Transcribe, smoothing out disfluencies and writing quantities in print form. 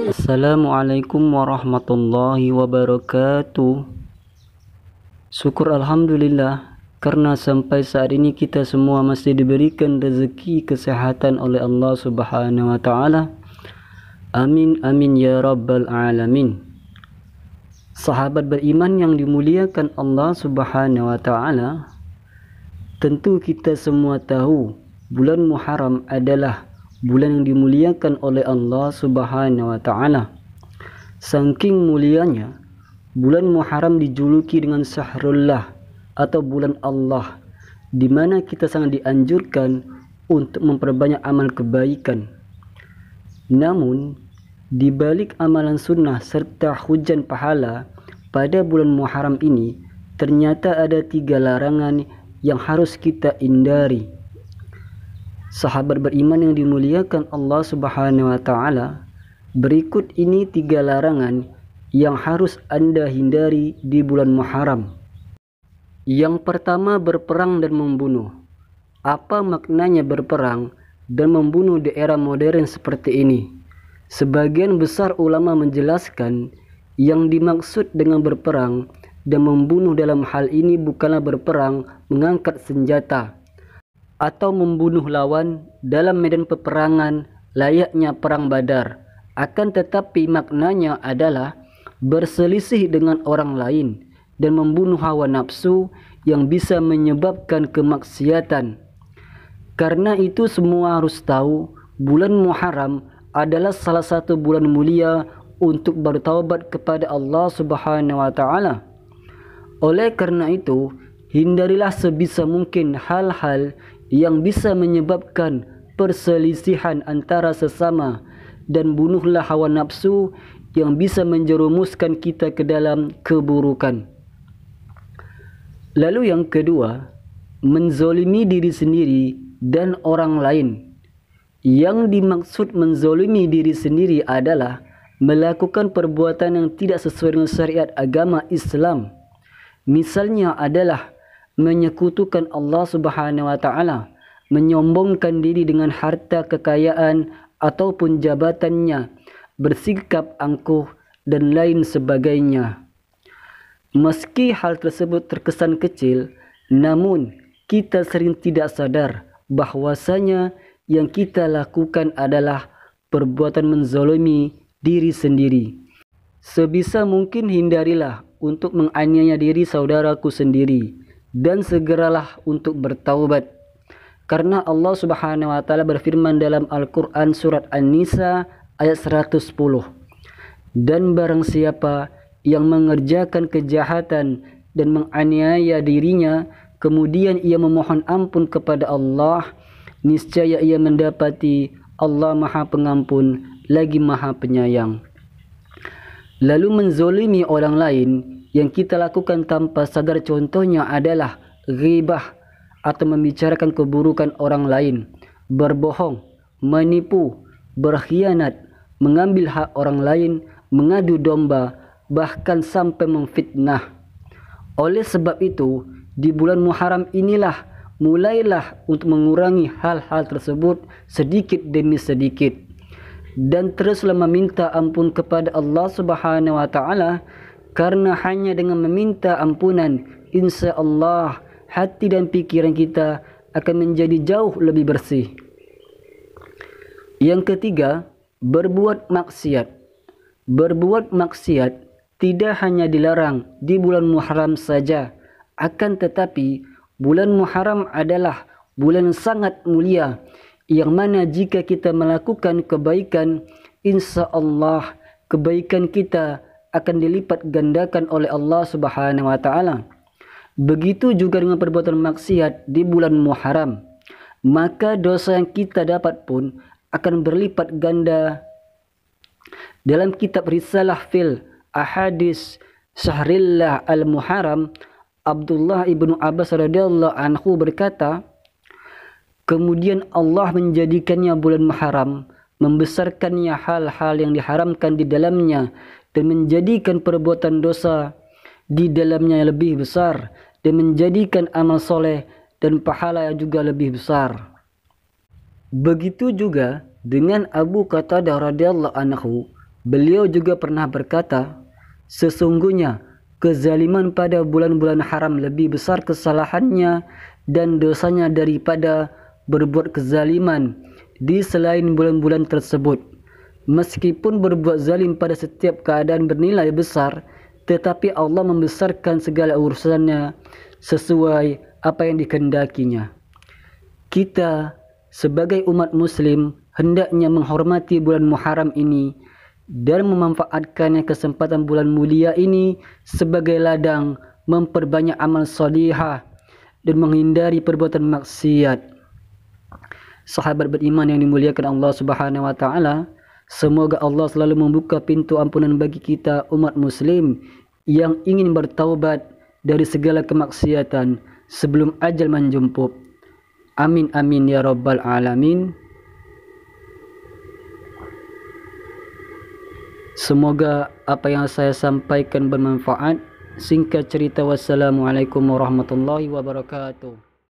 Assalamualaikum warahmatullahi wabarakatuh. Syukur alhamdulillah karena sampai saat ini kita semua masih diberikan rezeki kesehatan oleh Allah Subhanahu wa taala. Amin amin ya rabbal alamin. Sahabat beriman yang dimuliakan Allah Subhanahu wa taala, tentu kita semua tahu bulan Muharram adalah bulan yang dimuliakan oleh Allah Subhanahu wa taala. Saking mulianya, bulan Muharram dijuluki dengan Syahrullah atau bulan Allah, di mana kita sangat dianjurkan untuk memperbanyak amal kebaikan. Namun, di balik amalan sunnah serta hujan pahala pada bulan Muharram ini, ternyata ada 3 larangan yang harus kita hindari. Sahabat beriman yang dimuliakan Allah Subhanahu wa taala, berikut ini 3 larangan yang harus Anda hindari di bulan Muharram. Yang pertama, berperang dan membunuh. Apa maknanya berperang dan membunuh di era modern seperti ini? Sebagian besar ulama menjelaskan yang dimaksud dengan berperang dan membunuh dalam hal ini bukanlah berperang mengangkat senjata atau membunuh lawan dalam medan peperangan layaknya perang Badar. Akan tetapi maknanya adalah berselisih dengan orang lain dan membunuh hawa nafsu yang bisa menyebabkan kemaksiatan. Karena itu semua harus tahu bulan Muharram adalah salah satu bulan mulia untuk bertaubat kepada Allah Subhanahu wa taala. Oleh karena itu, hindarilah sebisa mungkin hal-hal yang bisa menyebabkan perselisihan antara sesama, dan bunuhlah hawa nafsu yang bisa menjerumuskan kita ke dalam keburukan. Lalu yang kedua, menzolimi diri sendiri dan orang lain. Yang dimaksud menzolimi diri sendiri adalah melakukan perbuatan yang tidak sesuai dengan syariat agama Islam. Misalnya adalah menyekutukan Allah Subhanahu wa taala, menyombongkan diri dengan harta kekayaan ataupun jabatannya, bersikap angkuh dan lain sebagainya. Meski hal tersebut terkesan kecil, namun kita sering tidak sadar bahwasanya yang kita lakukan adalah perbuatan menzalimi diri sendiri. Sebisa mungkin hindarilah untuk menganiaya diri saudaraku sendiri, dan segeralah untuk bertaubat. Karena Allah Subhanahu wa taala berfirman dalam Al-Qur'an surat An-Nisa ayat 110. Dan barang siapa yang mengerjakan kejahatan dan menganiaya dirinya, kemudian ia memohon ampun kepada Allah, niscaya ia mendapati Allah Maha Pengampun lagi Maha Penyayang. Lalu menzolimi orang lain yang kita lakukan tanpa sadar, contohnya adalah ghibah atau membicarakan keburukan orang lain, berbohong, menipu, berkhianat, mengambil hak orang lain, mengadu domba, bahkan sampai memfitnah. Oleh sebab itu, di bulan Muharram inilah mulailah untuk mengurangi hal-hal tersebut sedikit demi sedikit, dan teruslah meminta ampun kepada Allah Subhanahu wa taala, karena hanya dengan meminta ampunan, insya Allah hati dan pikiran kita akan menjadi jauh lebih bersih. Yang ketiga, berbuat maksiat. Berbuat maksiat tidak hanya dilarang di bulan Muharram saja, akan tetapi bulan Muharram adalah bulan sangat mulia, yang mana jika kita melakukan kebaikan, insya Allah kebaikan kita akan dilipat gandakan oleh Allah Subhanahu wa taala. Begitu juga dengan perbuatan maksiat di bulan Muharram, maka dosa yang kita dapat pun akan berlipat ganda. Dalam kitab Risalah fil Ahadis Syahrillah al-Muharram, Abdullah ibnu Abbas radhiyallahu anhu berkata, kemudian Allah menjadikannya bulan Muharram, membesarkannya hal-hal yang diharamkan di dalamnya, dan menjadikan perbuatan dosa di dalamnya lebih besar, dan menjadikan amal soleh dan pahala yang juga lebih besar. Begitu juga dengan Abu Qatadah radhiyallahu anhu, beliau juga pernah berkata, sesungguhnya kezaliman pada bulan-bulan haram lebih besar kesalahannya dan dosanya daripada berbuat kezaliman di selain bulan-bulan tersebut. Meskipun berbuat zalim pada setiap keadaan bernilai besar, tetapi Allah membesarkan segala urusannya sesuai apa yang dikehendakinya. Kita sebagai umat muslim hendaknya menghormati bulan Muharram ini dan memanfaatkannya kesempatan bulan mulia ini sebagai ladang memperbanyak amal salihah dan menghindari perbuatan maksiat. Sahabat beriman yang dimuliakan Allah Subhanahu wa taala, semoga Allah selalu membuka pintu ampunan bagi kita umat muslim yang ingin bertaubat dari segala kemaksiatan sebelum ajal menjemput. Amin amin ya rabbal alamin. Semoga apa yang saya sampaikan bermanfaat. Singkat cerita, wassalamualaikum warahmatullahi wabarakatuh.